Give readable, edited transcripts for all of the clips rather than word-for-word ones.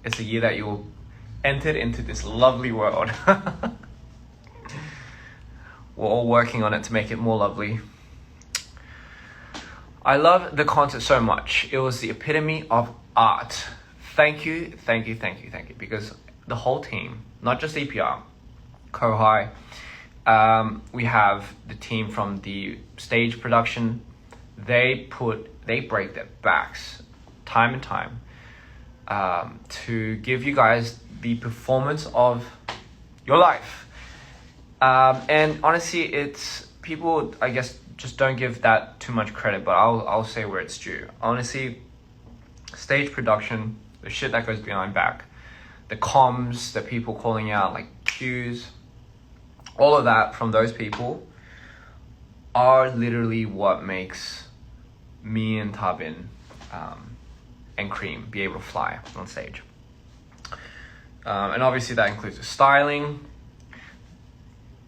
it's the year that you'll enter into this lovely world. We're all working on it to make it more lovely. I love the concert so much. It was the epitome of art. Thank you. Because the whole team, not just Dpr, Kohai, we have the team from the stage production. They break their backs time and time to give you guys the performance of your life. And honestly, it's people, I guess, just don't give that too much credit, but I'll say where it's due. Honestly, stage production, the shit that goes behind back, the comms, the people calling out like cues, all of that from those people are literally what makes me and Tabin and Cream be able to fly on stage. And obviously that includes the styling,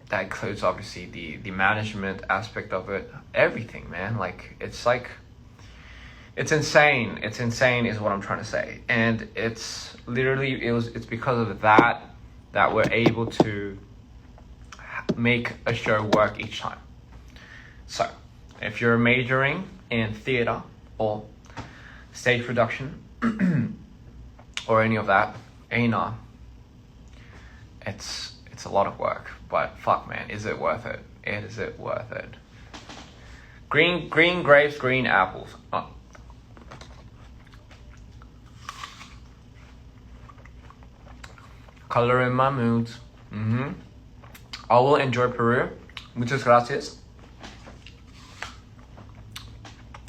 that includes obviously the management aspect of it, everything, man. It's insane. It's insane is what I'm trying to say. And it's literally, it's because of that we're able to make a show work each time. So if you're majoring in theater or stage production or any of that, it's a lot of work, but fuck, man, is it worth it? Is it worth it? Green grapes, green apples. Oh. Color in my moods. I will enjoy Peru. Muchas gracias.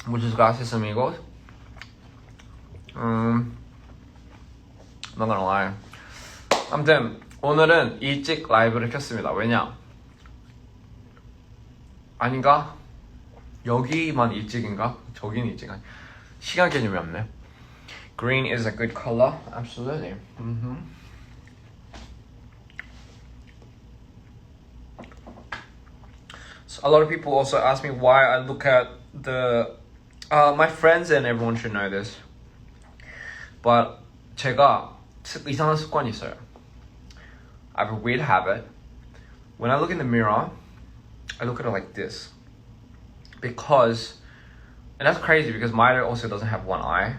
Muchas gracias, amigos. Not gonna lie. 아무튼 오늘은 일찍 라이브를 켰습니다. 왜냐? 아닌가? 여기만 일찍인가? 저긴 일찍 아니. 시간 개념이 없네. Green is a good color. Absolutely. So a lot of people also ask me why I look at the my friends and everyone should know this. But 제가 이상한 습관이 있어요. I have a weird habit. When I look in the mirror, I look at it like this. Because, and that's crazy because Mito also doesn't have one eye.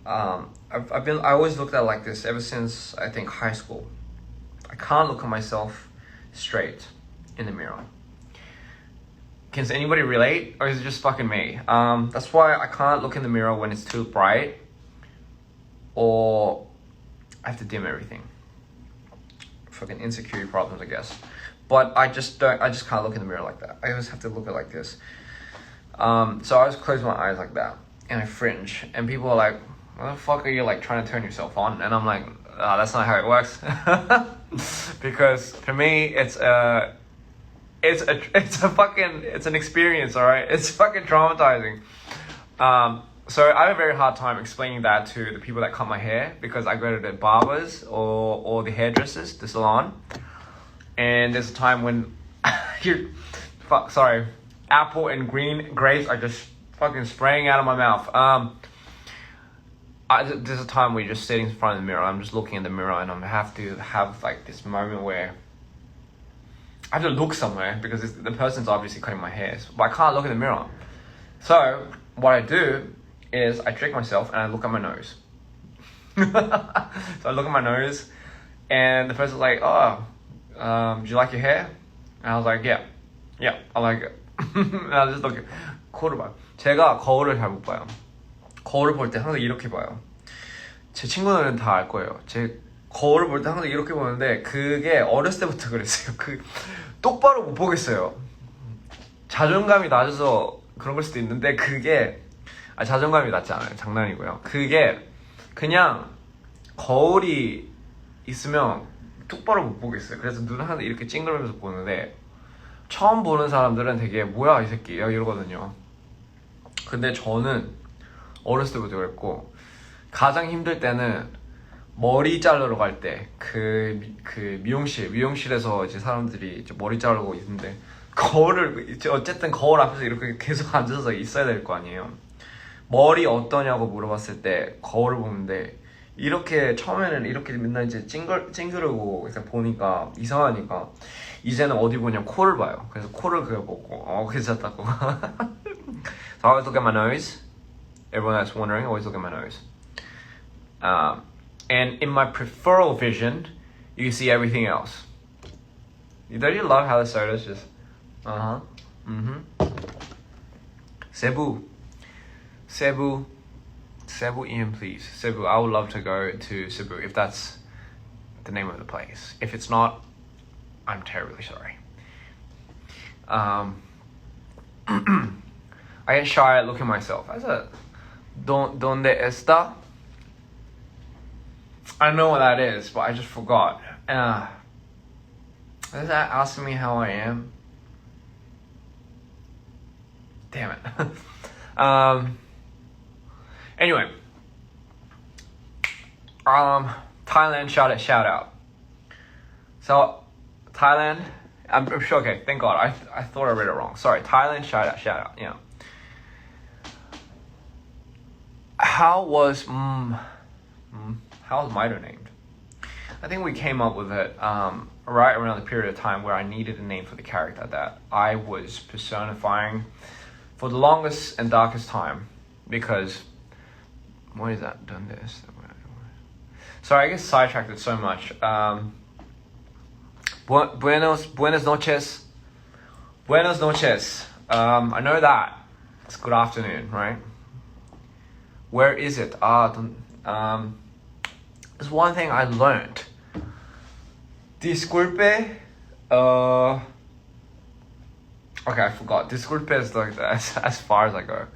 I always looked at it like this ever since I think high school. I can't look at myself straight in the mirror. Can anybody relate, or is it just fucking me? That's why I can't look in the mirror when it's too bright, or I have to dim everything. Fucking insecurity problems, I guess. But I just can't look in the mirror like that. I always have to look at it like this. So I just close my eyes like that, and I fringe, and people are like, what the fuck are you like trying to turn yourself on? And I'm like, that's not how it works. Because for me, it's an experience, alright? It's fucking traumatizing. So I have a very hard time explaining that to the people that cut my hair, because I go to the barbers or the hairdressers, the salon, and there's a time when apple and green grapes are just fucking spraying out of my mouth. There's a time where you're just sitting in front of the mirror, I'm just looking in the mirror, and I have to have like this moment where I have to look somewhere because the person's obviously cutting my hair, but I can't look in the mirror. So what I do is I trick myself and I look at my nose. So I look at my nose, and the person's like, "Oh, do you like your hair?" And I was like, "Yeah, I like it." And I just look at 거울을 봐요. 제가 거울을 잘 못 봐요. 거울을 볼 때 항상 이렇게 봐요. 제 친구들은 다 알 거예요. 제 거울을 볼 때 항상 이렇게 보는데 그게 어렸을 때부터 그랬어요. 똑바로 못 보겠어요. 자존감이 낮아서 그런 걸 수도 있는데 그게 자존감이 낮지 않아요. 장난이고요. 그게 그냥 거울이 있으면 똑바로 못 보겠어요. 그래서 눈을 항상 이렇게 찡그리면서 보는데 처음 보는 사람들은 되게 뭐야 이 새끼 이러거든요. 근데 저는 어렸을 때부터 그랬고, 가장 힘들 때는 머리 자르러 갈 때 미용실에서 이제 사람들이 이제 머리 자르고 있는데 어쨌든 거울 앞에서 이렇게 계속 앉아서 있어야 될 거 아니에요. 머리 어떠냐고 물어봤을 때 거울을 보는데 이렇게 처음에는 이렇게 맨날 이제 찡그르고 이렇게 보니까 이상하니까 이제는 어디 보냐면 코를 봐요. 그래서 코를 그려보고 괜찮다고. So I always look at my nose. Everyone that's wondering, always look at my nose. And in my peripheral vision, you can see everything else. Don't you love how the soda's just Cebu Ian, please. Cebu, I would love to go to Cebu if that's the name of the place. If it's not, I'm terribly sorry. I get shy at looking at myself. I said, ¿Dónde está? I know what that is, but I just forgot. Is that asking me how I am? Damn it. Anyway, Thailand shout out. So Thailand, I'm sure. Okay, thank God. I thought I read it wrong. Sorry, Thailand shout out. Yeah. How was Mito named? I think we came up with it right around the period of time where I needed a name for the character that I was personifying for the longest and darkest time, because what is that? Done this. Sorry, I get sidetracked so much. Buenas noches. Buenas noches. I know that. It's good afternoon, right? Where is it? There's one thing I learned. Disculpe. Okay, I forgot. Disculpe is like as far as I go.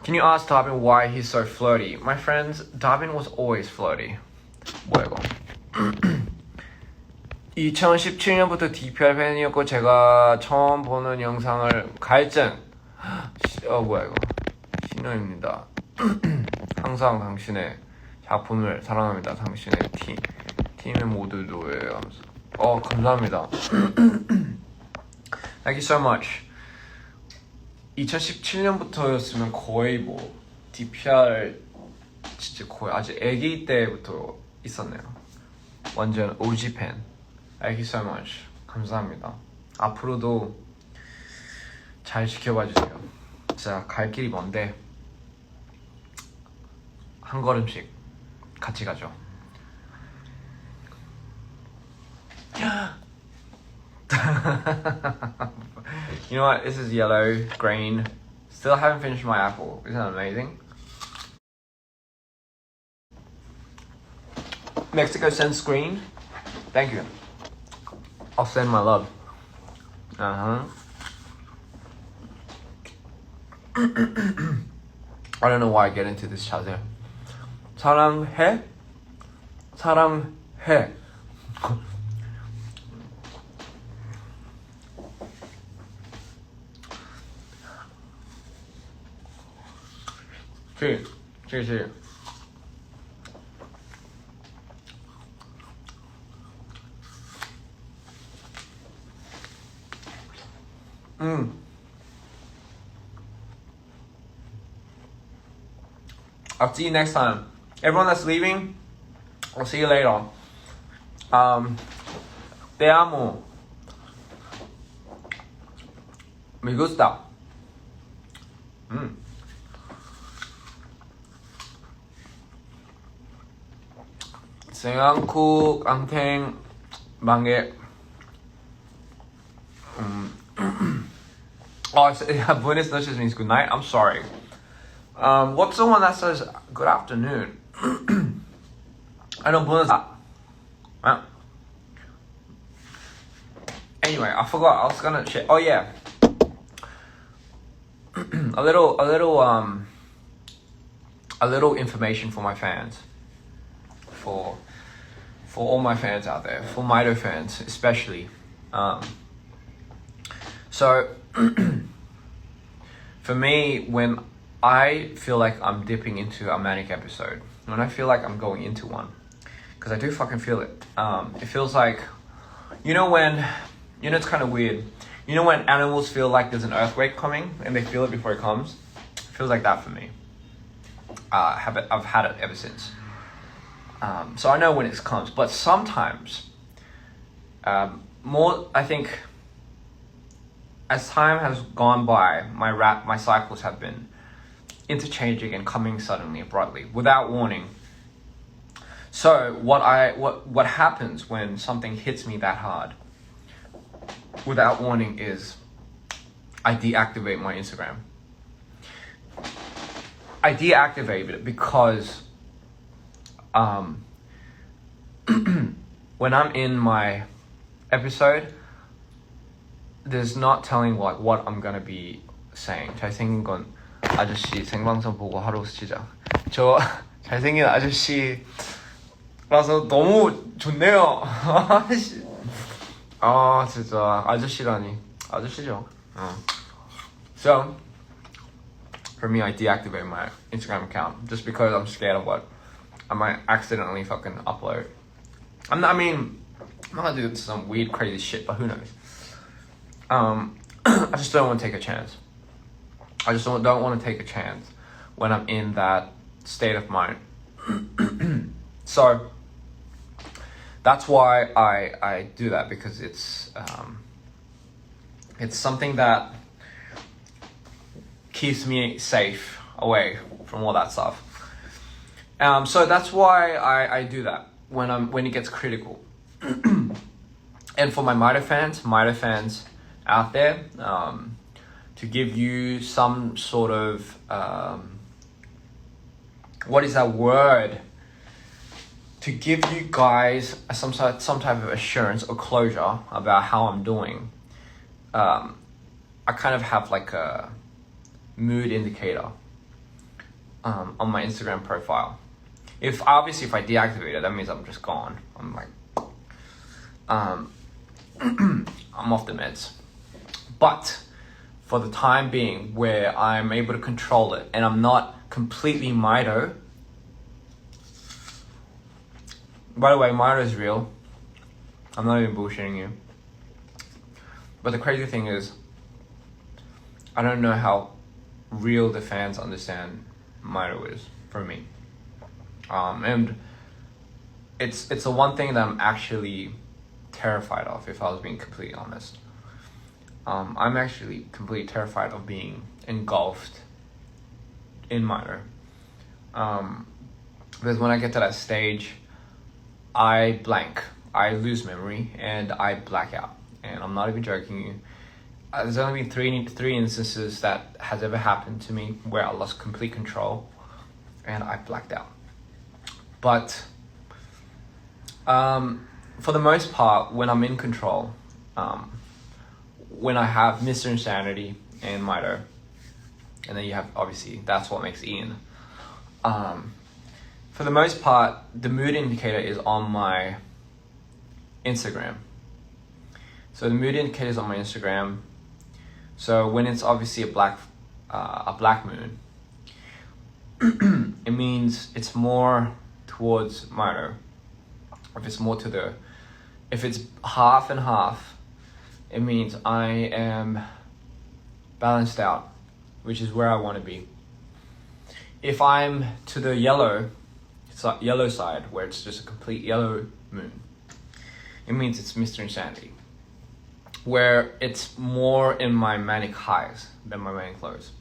Can you ask Darbin why he's so flirty? My friends, Darbin was always flirty. 뭐야 이거? 2017년부터 DPR 팬이었고 제가 처음 보는 영상을 갈증. 뭐야 이거? 신호입니다. 항상 당신의 작품을 사랑합니다. 당신의 팀의 모두도예요. 감사합니다. Thank you so much. 2017년부터였으면 거의 뭐 DPR 진짜 거의 아주 아기 때부터 있었네요. 완전 OG 팬. Thank you so much. 감사합니다. 앞으로도 잘 지켜봐 주세요. 진짜 갈 길이 먼데 한 걸음씩 같이 가죠. You know what? This is yellow, green. Still haven't finished my apple. Isn't that amazing? Mexico sends green. Thank you. I'll send my love. I don't know why I get into this chaser. 사랑해? 사랑해. Sí. I'll see you next time. Everyone that's leaving, I'll see you later. Te amo. Me gusta. 생강국, 앙탱, 망개. Buenas noches means good night. I'm sorry. What's the one that says good afternoon? I know buenas. Anyway, I forgot. I was gonna share. Oh yeah. a little information for my fans. For all my fans out there, for Mito fans especially. So for me, when I feel like I'm dipping into a manic episode, when I feel like I'm going into one, because I do fucking feel it. It feels like, it's kind of weird. You know when animals feel like there's an earthquake coming and they feel it before it comes? It feels like that for me. I've had it ever since. So I know when it comes, but sometimes, more, I think, as time has gone by, my cycles have been interchanging and coming suddenly, abruptly, without warning. So what happens when something hits me that hard, without warning, is I deactivate my Instagram. I deactivate it because when I'm in my episode, there's not telling like what I'm gonna be saying. 잘생긴 건 아저씨 생방송 보고 하루 시작. 저 잘생긴 아저씨라서 너무 좋네요. 아 진짜 아저씨라니. 아저씨죠. So for me, I deactivate my Instagram account just because I'm scared of what I might accidentally fucking upload. I'm not gonna do some weird crazy shit, but who knows? I just don't want to take a chance. I just don't want to take a chance when I'm in that state of mind. So that's why I do that, because it's something that keeps me safe away from all that stuff. So that's why I do that when it gets critical. And for my mito fans out there, to give you some sort of what is that word? To give you guys some type of assurance or closure about how I'm doing. I kind of have like a mood indicator on my Instagram profile. If I deactivate it, that means I'm just gone. I'm like, I'm off the meds. But for the time being, where I'm able to control it and I'm not completely mito. By the way, mito is real. I'm not even bullshitting you. But the crazy thing is, I don't know how real the fans understand mito is for me. And it's the one thing that I'm actually terrified of, if I was being completely honest. I'm actually completely terrified of being engulfed in mito. Because when I get to that stage, I blank. I lose memory and I black out. And I'm not even joking you. There's only been three instances that has ever happened to me where I lost complete control and I blacked out. But for the most part, when I'm in control, when I have Mr. Insanity and Mito, and then you have, obviously, that's what makes Ian. For the most part, the mood indicator is on my Instagram. So the mood indicator is on my Instagram. So when it's obviously a black moon, it means it's more towards Mito. If it's half and half, it means I am balanced out, which is where I want to be. If I'm to the yellow side, where it's just a complete yellow moon, it means it's Mr. Insanity, where it's more in my manic highs than my manic lows.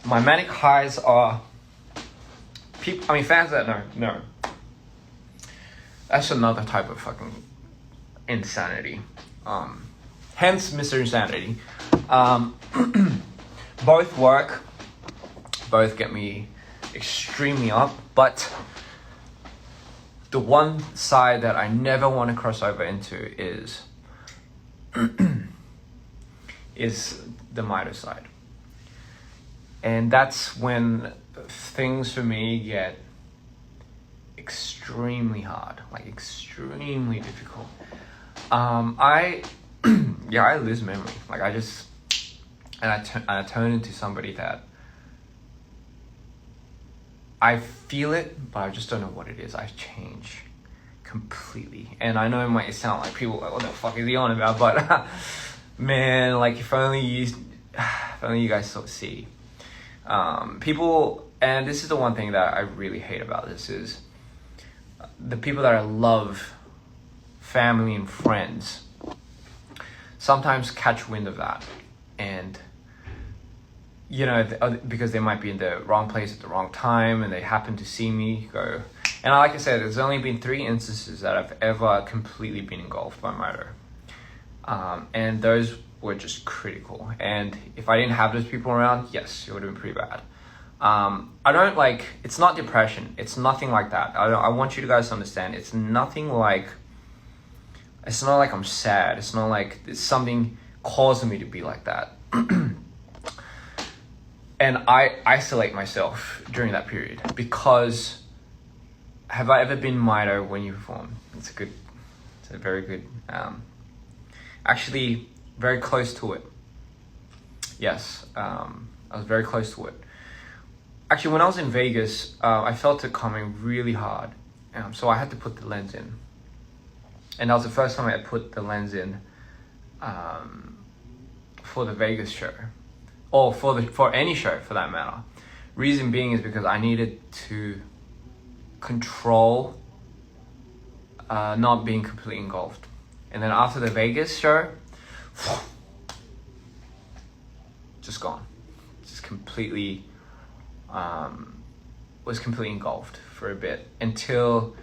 My manic highs are fans that know. That's another type of fucking insanity. Hence Mr. Insanity. Both work. Both get me extremely up. But the one side that I never want to cross over into is the Mito side. And that's when things for me get extremely hard, like extremely difficult. I lose memory. Like I turn into somebody that I feel it, but I just don't know what it is. I change completely. And I know it might sound like people like, what the fuck is he on about? But man, like if only you guys sort of see. People, and this is the one thing that I really hate about this is the people that I love, family and friends, sometimes catch wind of that, and because they might be in the wrong place at the wrong time, and they happen to see me go. And like I said, there's only been 3 instances that I've ever completely been engulfed by mito, and those were just critical. And if I didn't have those people around, yes, it would have been pretty bad. I don't like, it's not depression, it's nothing like that. I want you guys to understand, it's not like I'm sad, it's not like it's something causing me to be like that. And I isolate myself during that period, because have I ever been mito when you perform? It's a very good, actually very close to it. Yes, I was very close to it. Actually, when I was in Vegas, I felt it coming really hard. So I had to put the lens in. And that was the first time I had put the lens in for the Vegas show. Or for any show, for that matter. Reason being is because I needed to control not being completely engulfed. And then after the Vegas show, just gone. Just completely, was completely engulfed for a bit, until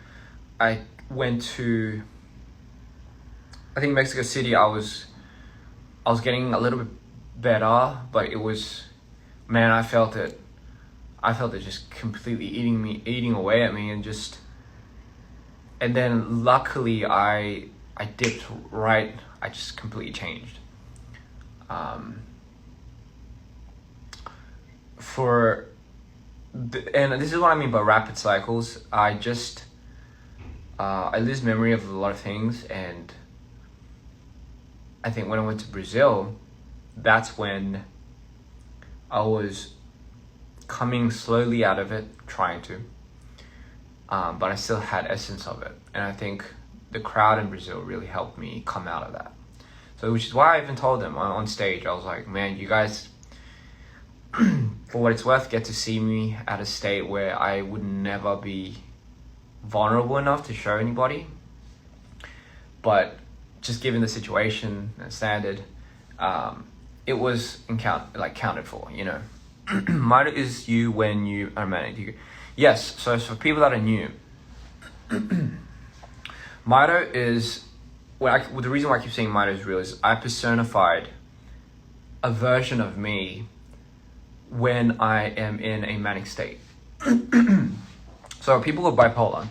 I went to, I think, Mexico City. I was getting a little bit better, but it was, man, I felt it just completely eating away at me, and then luckily I dipped right, I just completely changed. And this is what I mean by rapid cycles. I lose memory of a lot of things, and I think when I went to Brazil, that's when I was coming slowly out of it, trying to, but I still had essence of it. And I think the crowd in Brazil really helped me come out of that. So, which is why I even told them on stage, I was like, man, you guys, for what it's worth, get to see me at a state where I would never be vulnerable enough to show anybody. But just given the situation and standard, it was counted for, Mito is you when you are manic. Yes, so for people that are new, Mito is, the reason why I keep saying Mito is real is I personified a version of me when I am in a manic state. So people with bipolar,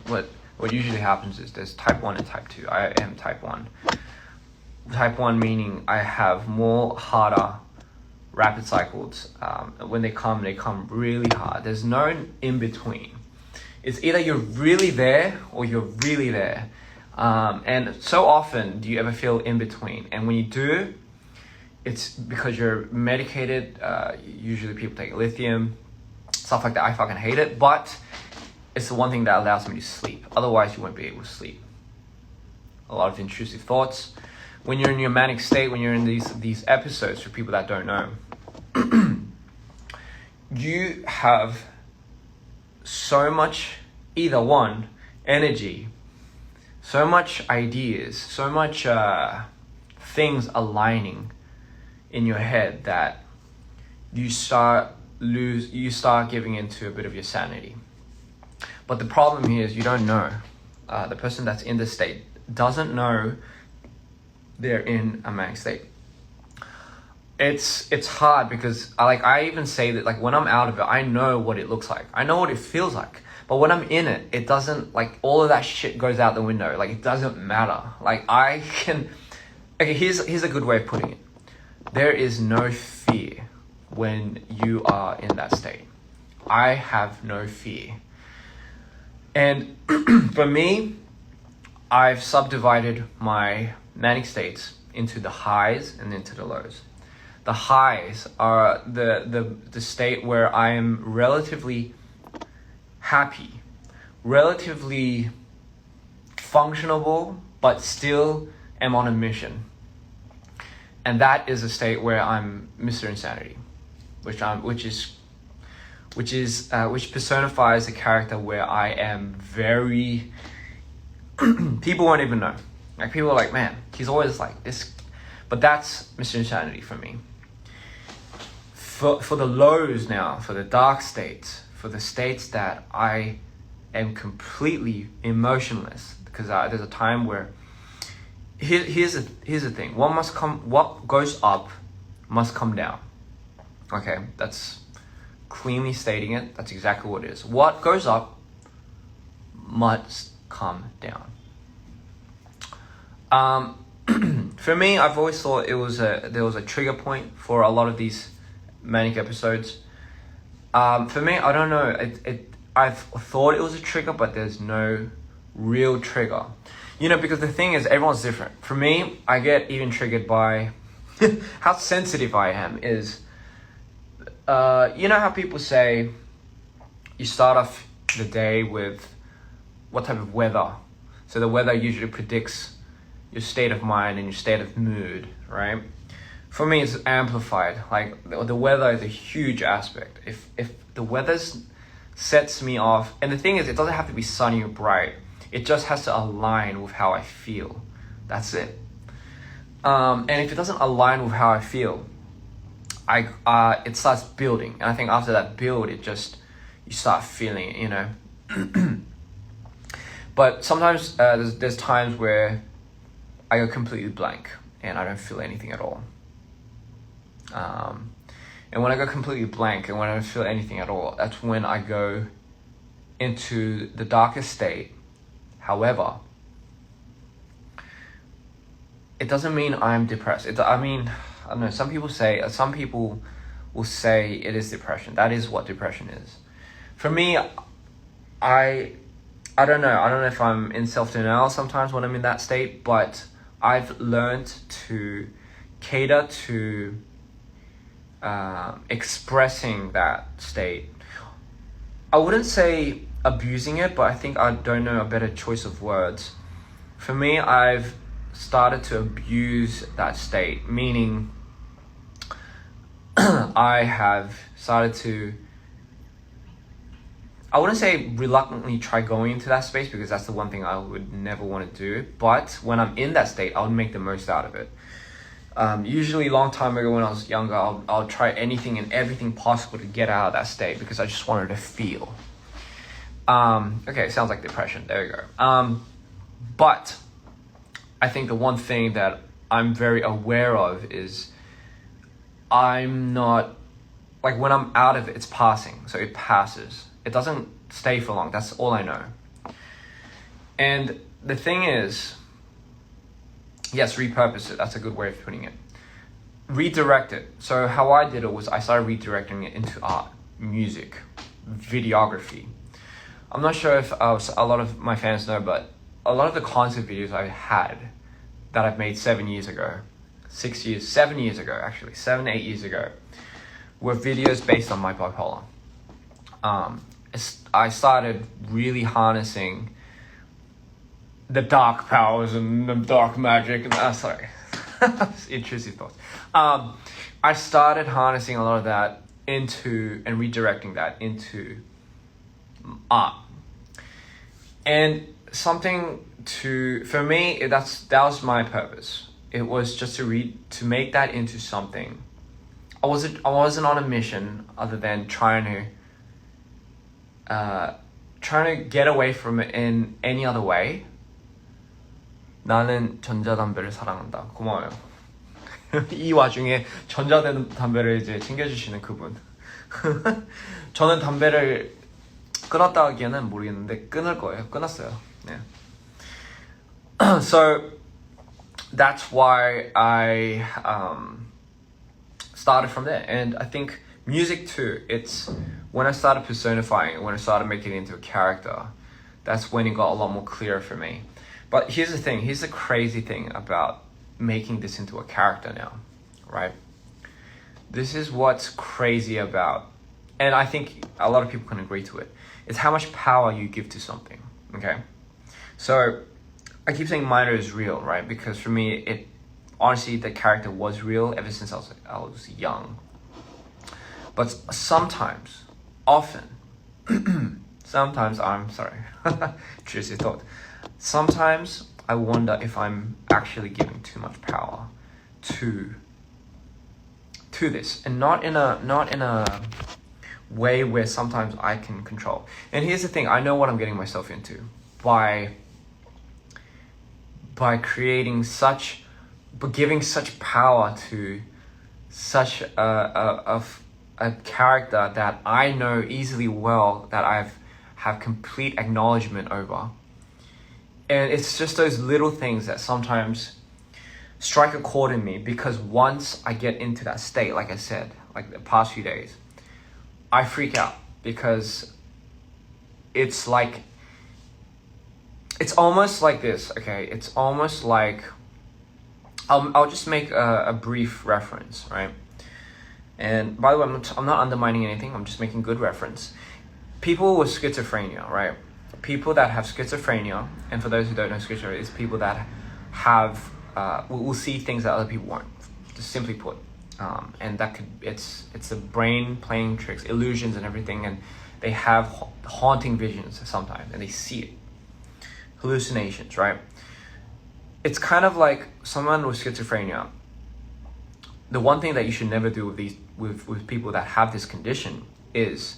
what usually happens is there's type 1 and type 2. I am type 1. Type 1 meaning I have more harder rapid cycles. When they come really hard. There's no in between. It's either you're really there or you're really there. And so often do you ever feel in between. And when you do, it's because you're medicated. Usually people take lithium, stuff like that. I fucking hate it, but it's the one thing that allows me to sleep. Otherwise you won't be able to sleep. A lot of intrusive thoughts. When you're in your manic state, when you're in these episodes, for people that don't know, you have so much, either one, energy, so much ideas, so much things aligning in your head that you start giving into a bit of your sanity. But the problem here is you don't know. The person that's in this state doesn't know they're in a manic state. It's hard because I even say that when I'm out of it, I know what it looks like. I know what it feels like. But when I'm in it, it doesn't, all of that shit goes out the window. It doesn't matter. Here's a good way of putting it. There is no fear when you are in that state. I have no fear. And for me, I've subdivided my manic states into the highs and into the lows. The highs are the state where I am relatively happy, relatively functionable, but still am on a mission. And that is a state where I'm Mr. Insanity, which personifies a character where I am very people won't even know. Like people are like, man, he's always like this. But that's Mr. Insanity for me. For the lows now, for the dark states, for the states that I am completely emotionless, because there's a time where here's the thing. What goes up must come down. Okay, that's cleanly stating it. That's exactly what it is. What goes up must come down. For me, I've always thought there was a trigger point for a lot of these manic episodes. For me, I don't know. I've thought it was a trigger, but there's no real trigger. You know, because the thing is, everyone's different. For me, I get even triggered by how sensitive I am. Is you know how people say you start off the day with what type of weather. So the weather usually predicts your state of mind and your state of mood, right? For me, it's amplified. Like the weather is a huge aspect. If the weather sets me off, and the thing is, it doesn't have to be sunny or bright. It just has to align with how I feel. That's it. And if it doesn't align with how I feel, it starts building. And I think after that build, you start feeling it, you know. But sometimes there's times where I go completely blank and I don't feel anything at all. And when I go completely blank and when I don't feel anything at all, that's when I go into the darkest state. However, it doesn't mean I'm depressed. I don't know, some people will say it is depression. That is what depression is. For me, I don't know. I don't know if I'm in self-denial sometimes when I'm in that state, but I've learned to cater to expressing that state. I wouldn't say abusing it, but I think I don't know a better choice of words. For me, I've started to abuse that state, meaning I have started to, I wouldn't say reluctantly try going into that space, because that's the one thing I would never want to do. But when I'm in that state, I'll make the most out of it. Usually a long time ago when I was younger, I'll try anything and everything possible to get out of that state because I just wanted to feel. Okay, sounds like depression. There you go. But I think the one thing that I'm very aware of is I'm not, like when I'm out of it, it's passing. So it passes. It doesn't stay for long. That's all I know. And the thing is, yes, repurpose it. That's a good way of putting it. Redirect it. So how I did it was I started redirecting it into art, music, videography. I'm not sure if a lot of my fans know, but a lot of the concert videos I had that I've made 7 years ago, 7 years ago, actually, 8 years ago, were videos based on my bipolar. I started really harnessing the dark powers and the dark magic. Intrusive thoughts. I started harnessing a lot of that into and redirecting that into art. And for me, that was my purpose. It was just to make that into something. I wasn't on a mission other than trying to get away from it in any other way. 나는 전자담배를 사랑한다. 고마워요. 이 와중에 전자담배를 이제 챙겨주시는 그분. 저는 담배를 끊었다 하기에는 모르겠는데 끊을 거예요. 끊었어요. Yeah. So that's why I started from there. And I think music too, it's when I started personifying, when I started making it into a character, that's when it got a lot more clear for me. But here's the crazy thing about making this into a character now, right? This is what's crazy about, and I think a lot of people can agree to it, is how much power you give to something, okay? So I keep saying mito is real, right? Because for me, honestly, the character was real ever since I was young. But sometimes I'm sorry, choose your thought. Sometimes I wonder if I'm actually giving too much power to this, and not in a way where sometimes I can control. And here's the thing, I know what I'm getting myself into by giving such power to such a character that I know easily well, that have complete acknowledgement over. And it's just those little things that sometimes strike a chord in me, because once I get into that state, like I said, like the past few days, I freak out, because it's almost like this, okay? It's almost like, I'll just make a brief reference, right? And by the way, I'm not undermining anything, I'm just making good reference. People with schizophrenia, right? People that have schizophrenia, and for those who don't know, schizophrenia is people that have, will see things that other people won't, just simply put. And that it's the brain playing tricks, illusions and everything, and they have haunting visions sometimes, and they see it. Hallucinations, right? It's kind of like someone with schizophrenia. The one thing that you should never do with people that have this condition is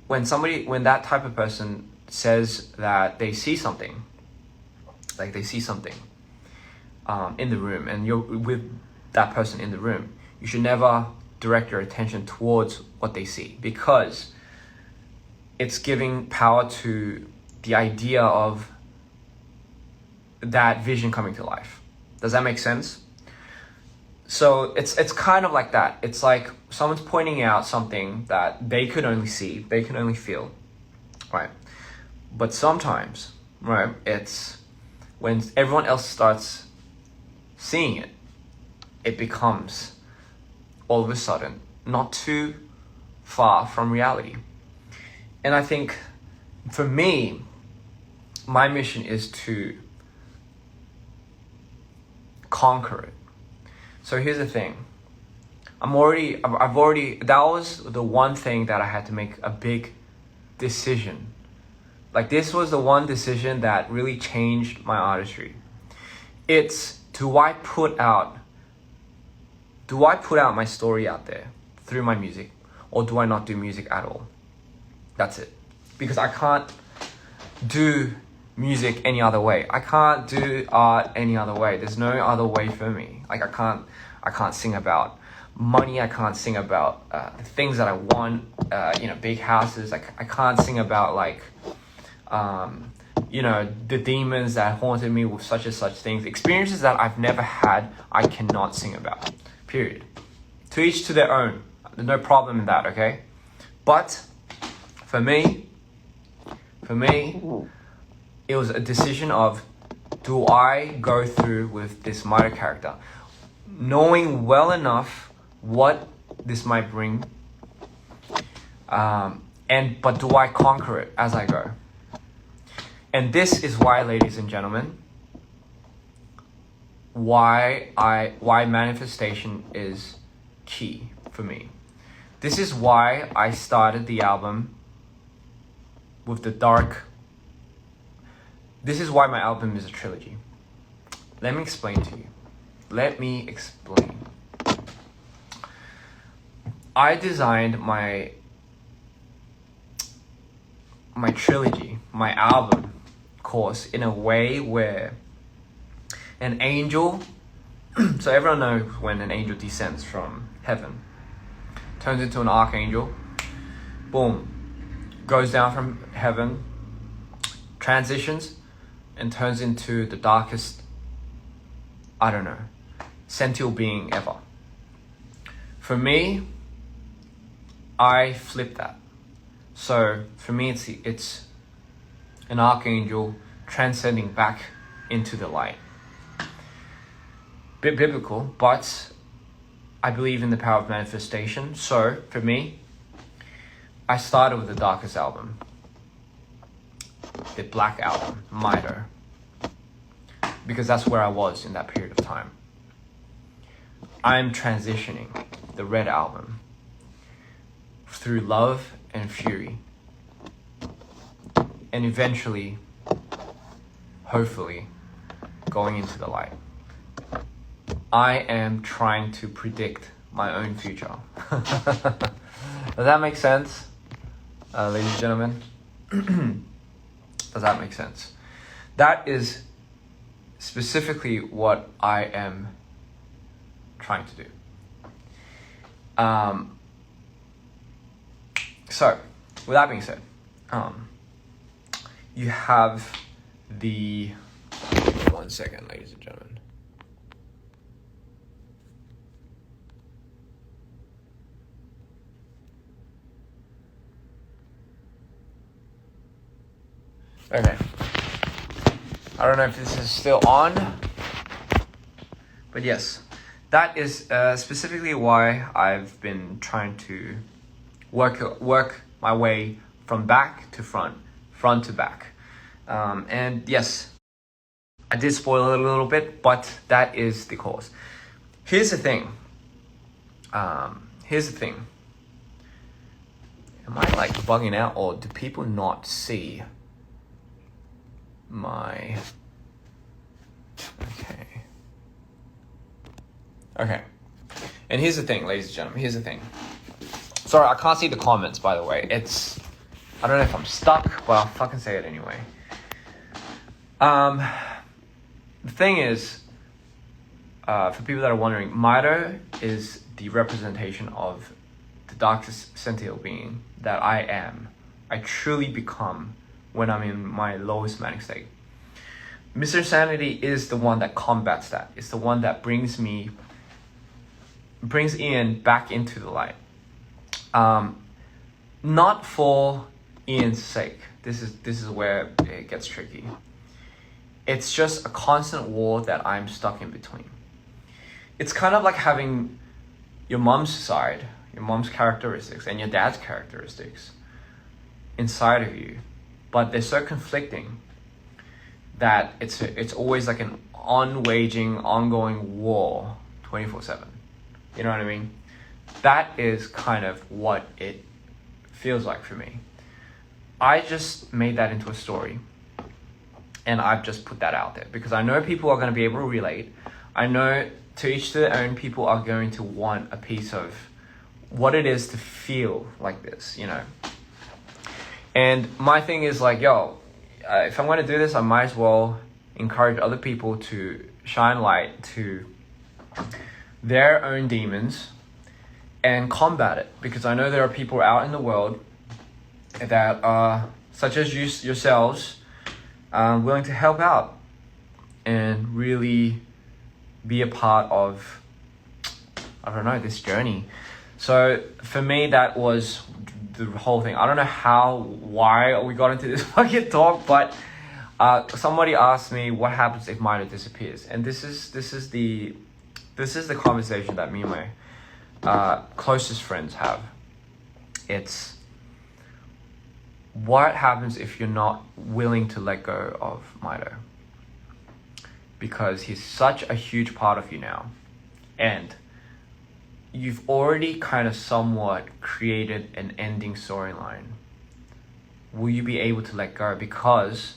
when that type of person says that they see something, like they see something in the room, and you're with that person in the room, you should never direct your attention towards what they see, because it's giving power to the idea of that vision coming to life. Does that make sense? So it's kind of like that. It's like someone's pointing out something that they could only see, they can only feel, right? But sometimes, right, it's when everyone else starts seeing it, it becomes all of a sudden not too far from reality. And I think for me, my mission is to conquer it. So here's the thing. I've already, that was the one thing that I had to make a big decision. Like, this was the one decision that really changed my artistry. It's, do I put out my story out there through my music, or do I not do music at all? That's it. Because I can't do music any other way. I can't do art any other way. There's no other way for me. Like, I can't sing about money. I can't sing about the things that I want, big houses. Like, I can't sing about the demons that haunted me with such and such things. Experiences that I've never had, I cannot sing about. Period. To each to their own. There's no problem in that, okay? But for me, it was a decision of, do I go through with this mito character, knowing well enough what this might bring, but do I conquer it as I go? And this is why, ladies and gentlemen, why manifestation is key for me. This is why I started the album with the dark. This is why my album is a trilogy. Let me explain to you. Let me explain. I designed my trilogy, my album course, in a way where an angel, so everyone knows when an angel descends from heaven, turns into an archangel, boom, goes down from heaven, transitions, and turns into the darkest, sentient being ever. For me, I flip that. So for me, it's an archangel transcending back into the light. Bit biblical, but I believe in the power of manifestation. So for me, I started with the darkest album, the black album, Mito, because that's where I was in that period of time. I'm transitioning the red album through love and fury, and eventually hopefully, going into the light. I am trying to predict my own future. Does that make sense, ladies and gentlemen? Does that make sense? That is specifically what I am trying to do. So, with that being said, you have the... 1 second, ladies and gentlemen. Okay. I don't know if this is still on, but yes, that is specifically why I've been trying to work my way from back to front to back. And yes, I did spoil it a little bit, but that is the cause. Here's the thing. Am I like bugging out, or do people not see my... Okay. And here's the thing, ladies and gentlemen. Here's the thing. Sorry, I can't see the comments, by the way. I don't know if I'm stuck, but I'll fucking say it anyway. The thing is, for people that are wondering, mito is the representation of the darkest sentient being that I am. I truly become when I'm in my lowest manic state. Mr. Insanity is the one that combats that. It's the one that brings Ian back into the light. Not for Ian's sake. This is where it gets tricky. It's just a constant war that I'm stuck in between. It's kind of like having your mom's side, your mom's characteristics, and your dad's characteristics inside of you, but they're so conflicting that it's always like an ongoing war 24/7. You know what I mean? That is kind of what it feels like for me. I just made that into a story, and I've just put that out there because I know people are going to be able to relate. I know to each their own, people are going to want a piece of what it is to feel like this, you know. And my thing is like, if I'm going to do this, I might as well encourage other people to shine light to their own demons and combat it, because I know there are people out in the world that are, such as yourselves, willing to help out and really be a part of, I don't know, this journey. So for me, that was the whole thing. I don't know why we got into this fucking talk, but somebody asked me what happens if mito disappears, and this is the conversation that me and my closest friends have. It's what happens if you're not willing to let go of mito, because he's such a huge part of you now, and you've already kind of somewhat created an ending storyline. Will you be able to let go? Because,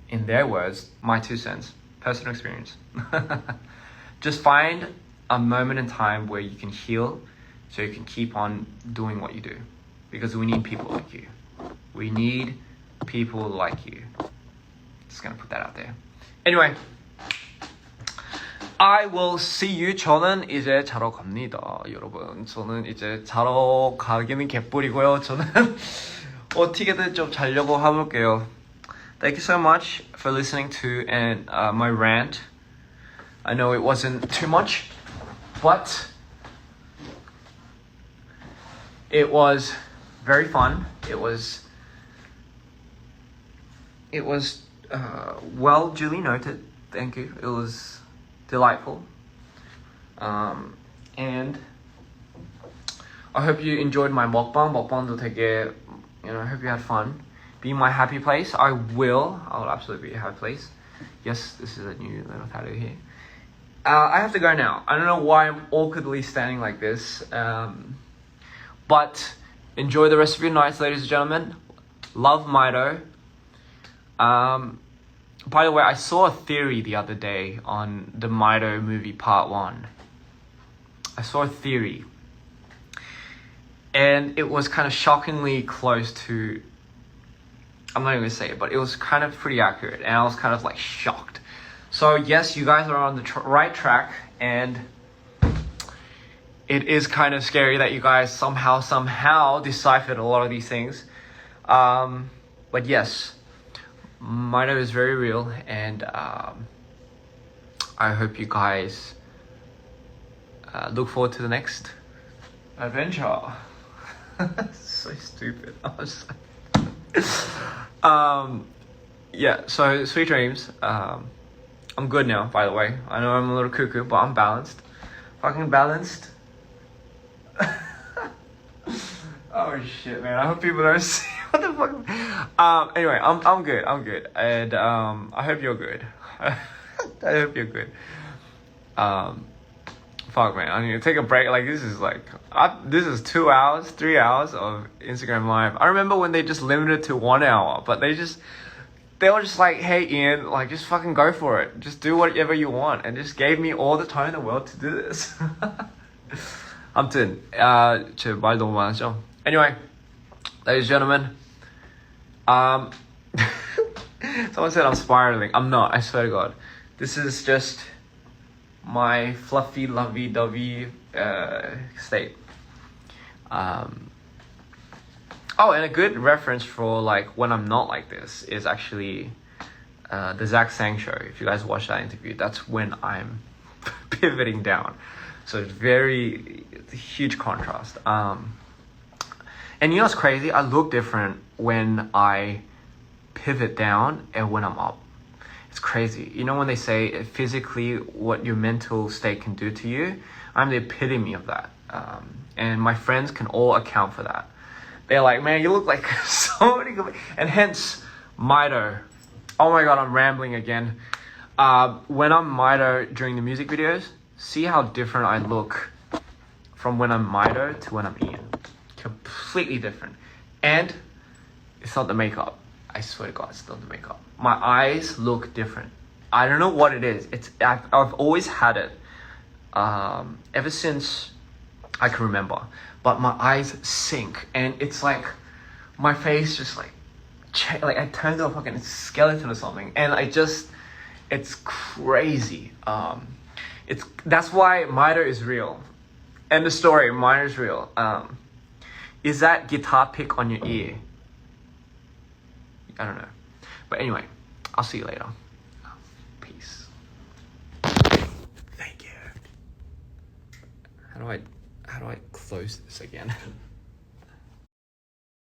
in their words, my 2 cents, personal experience, just find a moment in time where you can heal so you can keep on doing what you do. Because we need people like you. We need people like you. Just gonna put that out there. Anyway, I will see you. 저는 이제 자러 갑니다, 여러분. 저는 이제 자러 가기는 개뿔이고요. 저는 어떻게든 좀 자려고 해볼게요. Thank you so much for listening to my rant. I know it wasn't too much, but it was very fun. It was well duly noted. Thank you. It was delightful. And I hope you enjoyed my mukbang. 먹방도 되게, I hope you had fun. Be my happy place. I will absolutely be a happy place. Yes, this is a new little tattoo here. I have to go now. I don't know why I'm awkwardly standing like this. But enjoy the rest of your nights, ladies and gentlemen. Love Mito. By the way, I saw a theory the other day on the Mito movie part 1. I saw a theory. And it was kind of shockingly close to... I'm not even going to say it, but it was kind of pretty accurate. And I was kind of like shocked. So yes, you guys are on the right track. And it is kind of scary that you guys somehow deciphered a lot of these things. But yes, Mito is very real. And I hope you guys look forward to the next adventure. So stupid. I was like... yeah, so sweet dreams. I'm good now, by the way. I know I'm a little cuckoo, but I'm balanced. Fucking balanced. Oh shit, man. I hope people don't see what the fuck. Anyway, I'm good. And I hope you're good. I hope you're good. Fuck, man, I need to take a break. Like, this is 2 hours, 3 hours of Instagram Live. I remember when they just limited it to 1 hour, but they were just like, hey, Ian, like, just fucking go for it. Just do whatever you want. And just gave me all the time in the world to do this. 아무튼, 제 말 너무 많았죠? Anyway, ladies and gentlemen, someone said I'm spiraling. I'm not, I swear to God. This is just my fluffy, lovey-dovey state. Oh, and a good reference for like when I'm not like this is actually the Zach Sang show. If you guys watch that interview, that's when I'm pivoting down. So it's a huge contrast. And you know what's crazy? I look different when I pivot down and when I'm up. It's crazy. You know when they say physically what your mental state can do to you? I'm the epitome of that. And my friends can all account for that. They're like, man, you look like so many good... And hence, Mito. Oh my God, I'm rambling again. When I'm Mito during the music videos, see how different I look from when I'm Mito to when I'm Ian. Completely different. And it's not the makeup. I swear to God, it's not the makeup. My eyes look different. I don't know what it is. I've always had it. Ever since I can remember. But my eyes sink. And it's like my face just like I turned to a fucking skeleton or something. And it's crazy. That's why Mito is real. End of story, Mito is real. Is that guitar pick on your ear? I don't know. But anyway, I'll see you later. Peace. Thank you. How do I close this again?